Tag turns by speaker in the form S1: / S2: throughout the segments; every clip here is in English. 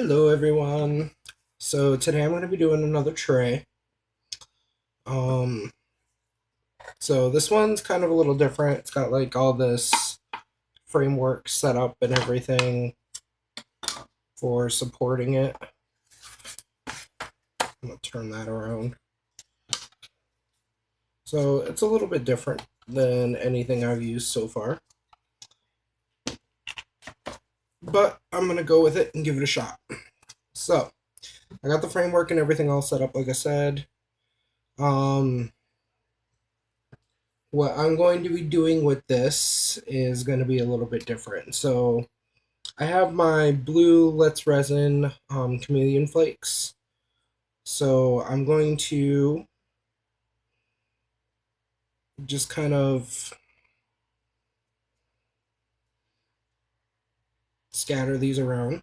S1: Hello everyone. So today I'm going to be doing another tray. Um so this one's kind of a little different. It's got like all this framework set up and everything for supporting it. I'm going to turn that around. So it's a little bit different than anything I've used so far. But I'm going to go with it and give it a shot. So, I got the framework and everything all set up like I said. Um what I'm going to be doing with this is going to be a little bit different. So I have my blue Let's Resin chameleon flakes. So I'm going to just kind of scatter these around.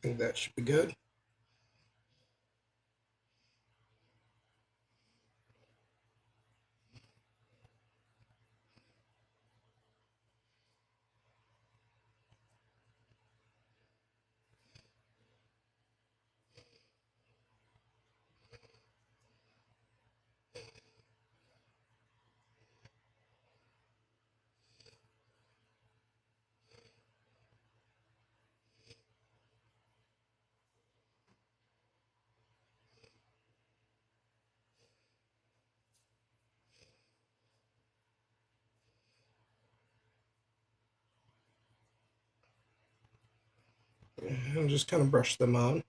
S1: I think that should be good. And just kind of brush them on.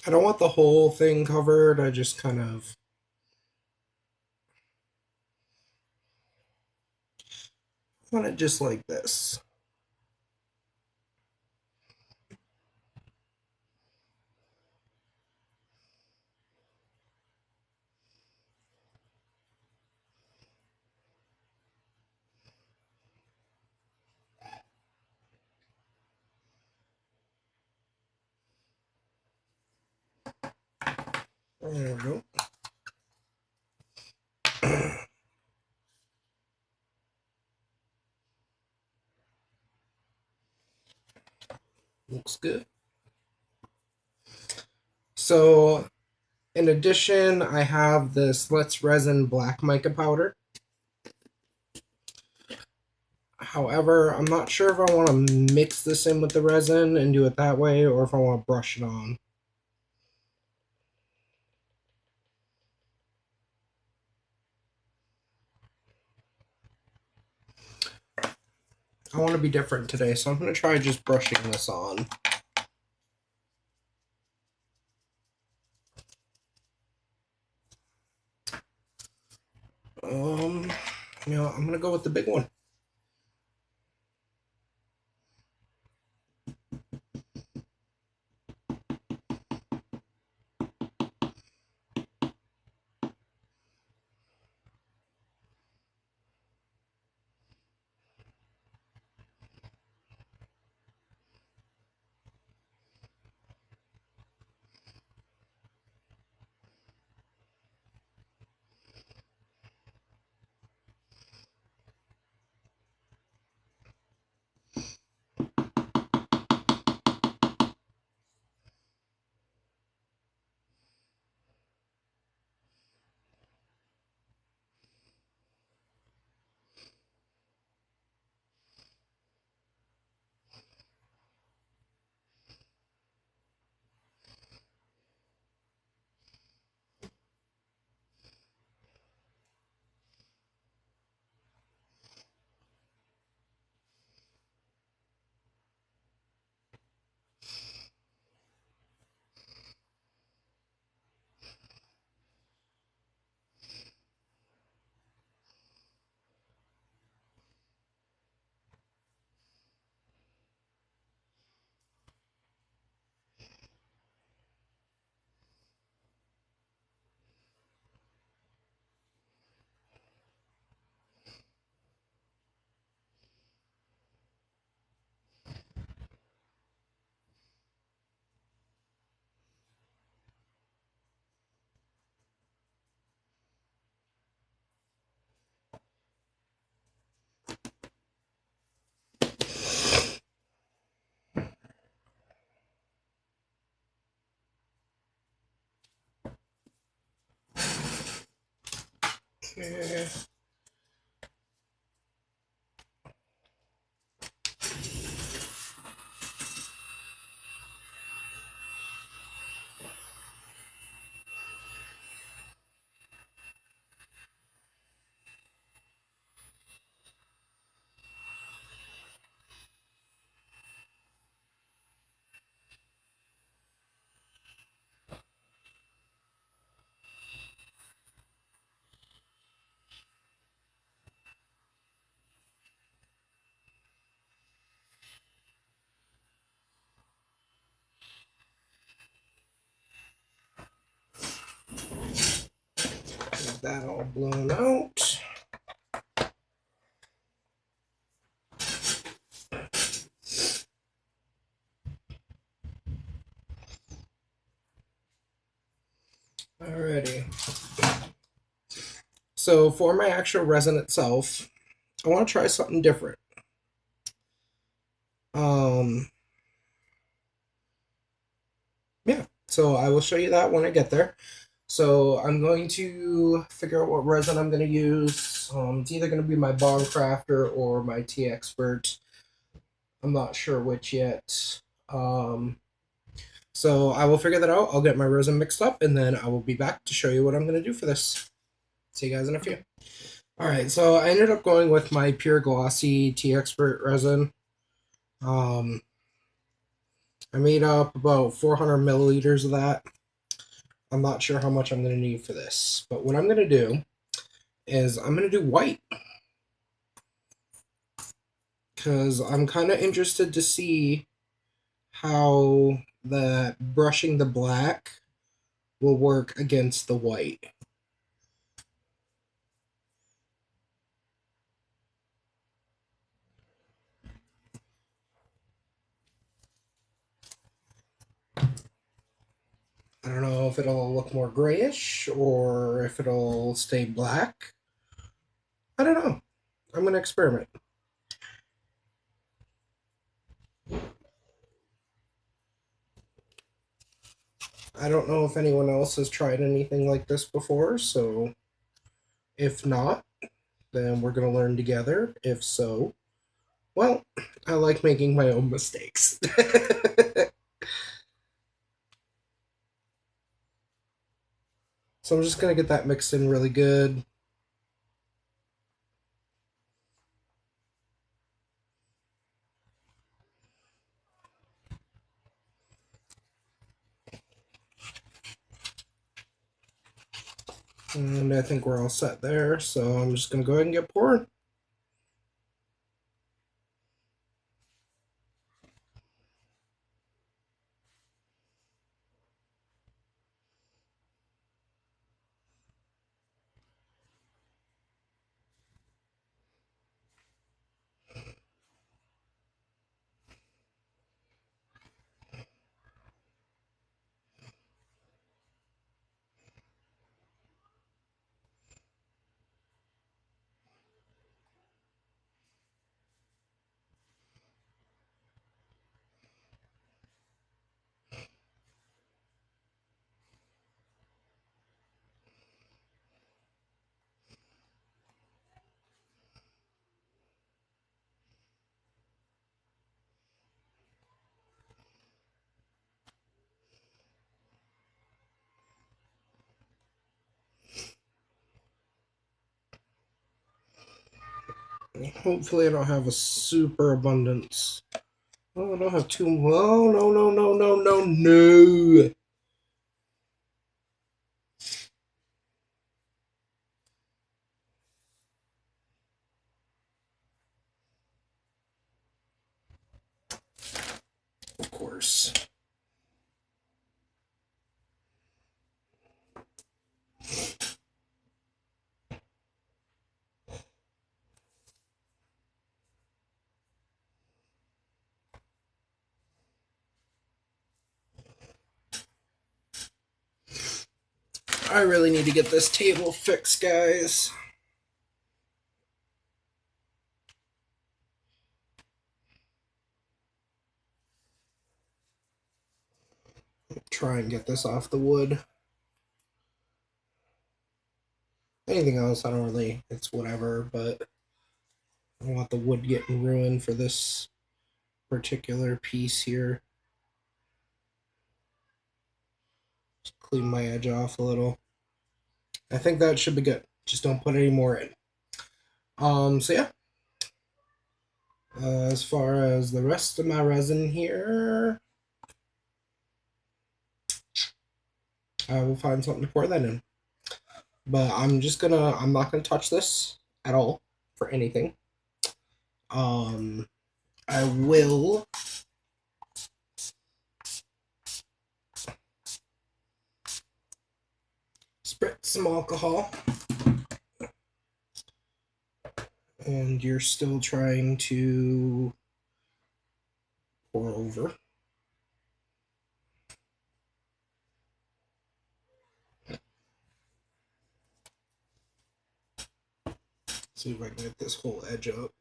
S1: I don't want the whole thing covered. I just kind of want it just like this. There we go. Looks good. So in addition, I have this Let's Resin black mica powder. However, I'm not sure if I want to mix this in with the resin and do it that way, or if I want to brush it on. I want to be different today, so I'm going to try just brushing this on. Um, I'm going to go with the big one. Yeah. Get that all blown out. Alrighty. So for my actual resin itself, I want to try something different. Um, yeah, so I will show you that when I get there. So I'm going to figure out what resin I'm going to use. It's either going to be my Bond Crafter or my Tea Expert. I'm not sure which yet. So I will figure that out. I'll get my resin mixed up, and then I will be back to show you what I'm going to do for this. See you guys in a few. Alright, so I ended up going with my Pure Glossy Tea Expert resin. I made up about 400 milliliters of that. I'm not sure how much I'm going to need for this, but what I'm going to do is I'm going to do white, because I'm kind of interested to see how the brushing the black will work against the white. I don't know if it'll look more grayish or if it'll stay black. I don't know. I'm going to experiment. I don't know if anyone else has tried anything like this before, so if not, then we're going to learn together. If so, well, I like making my own mistakes. So I'm just going to get that mixed in really good. And I think we're all set there, so I'm just going to go ahead and get poured. Hopefully I don't have a super abundance. Oh, I don't have too... Oh, no, no, no, no, no, no! Of course. I really need to get this table fixed, guys. Try and get this off the wood. Anything else, I don't really, it's whatever, but I don't want the wood getting ruined for this particular piece here. Just clean my edge off a little. I think that should be good. Just don't put any more in. So yeah. As far as the rest of my resin here, I will find something to pour that in. But I'm not gonna touch this at all for anything. I will spritz some alcohol. And you're still trying to pour over. See if I can get this whole edge up.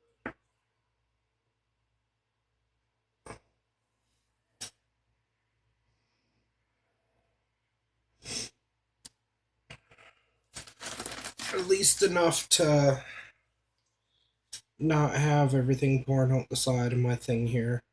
S1: At least enough to not have everything pouring out the side of my thing here.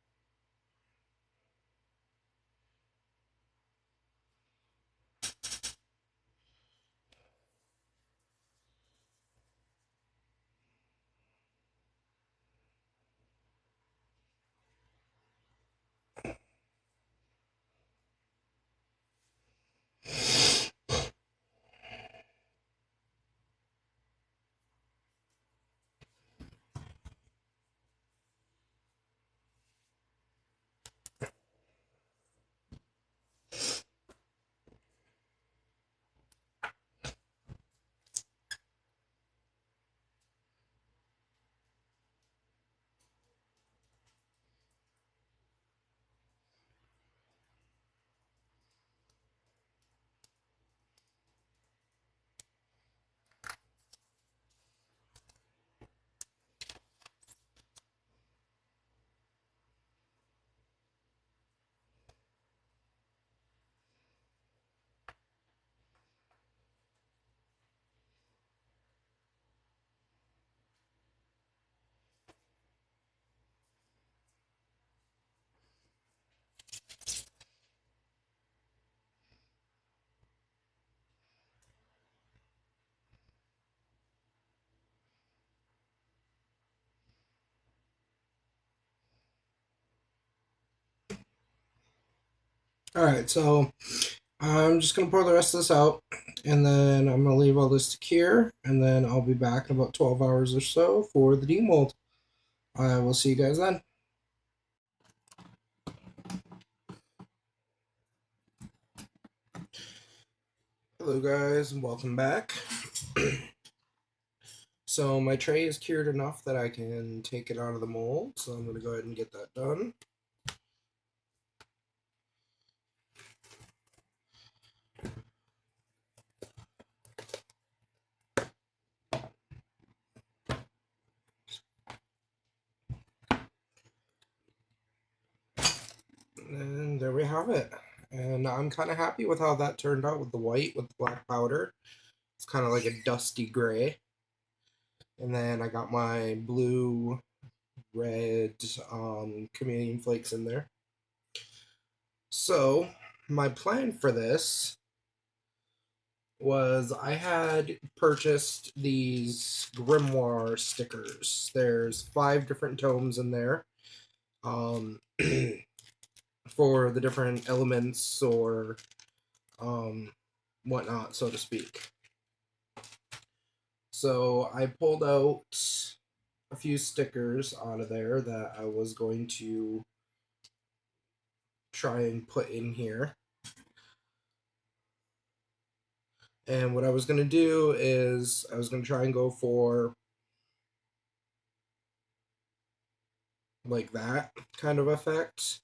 S1: Alright, so I'm just gonna pour the rest of this out, and then I'm gonna leave all this to cure, and then I'll be back in about 12 hours or so for the demold. I will see you guys then. Hello guys, and welcome back. So my tray is cured enough that I can take it out of the mold, so I'm gonna go ahead and get that done. And there we have it. And I'm kind of happy with how that turned out with the white, with the black powder. It's kind of like a dusty gray. And then I got my blue, red chameleon flakes in there. So my plan for this was I had purchased these grimoire stickers. There's 5 different tomes in there. For the different elements or whatnot, so to speak. So I pulled out a few stickers out of there that I was going to try and put in here. And what I was going to do is I was going to try and go for like that kind of effect.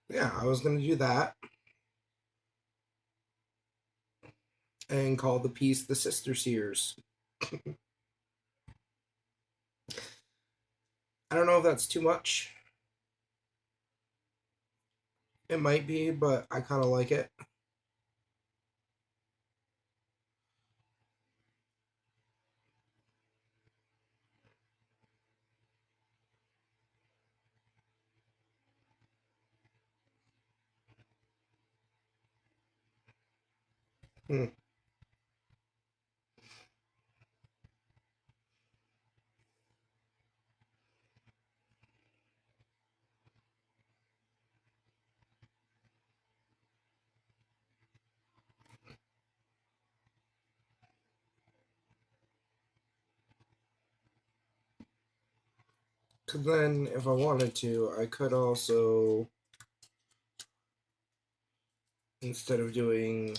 S1: yeah, I was gonna do that and call the piece the Sister Seers. I don't know if that's too much. It might be, but I kind of like it. Hmm. Cause then, if I wanted to, I could also, instead of doing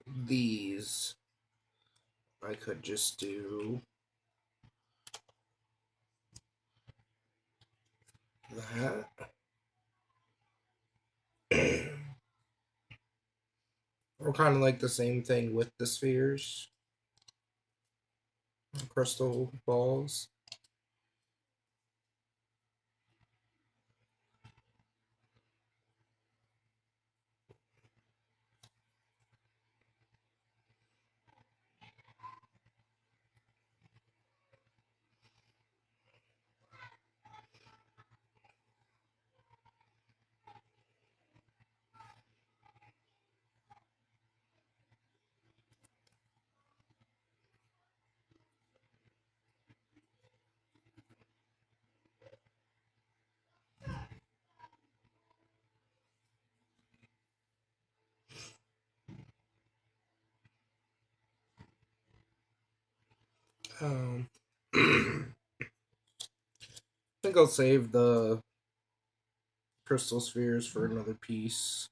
S1: these, I could just do that. Or kind of like the same thing with the spheres, crystal balls. I think I'll save the crystal spheres for another piece.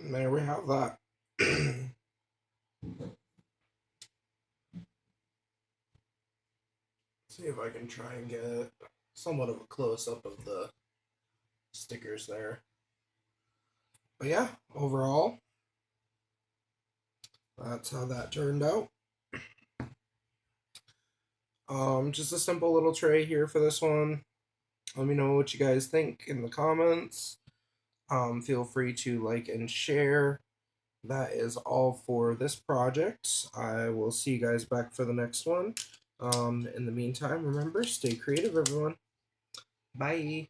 S1: And there we have that. See if I can try and get somewhat of a close up of the stickers there. But yeah, overall, that's how that turned out. Just a simple little tray here for this one. Let me know what you guys think in the comments. Feel free to like and share. That is all for this project. I will see you guys back for the next one. In the meantime, remember, stay creative, everyone. Bye.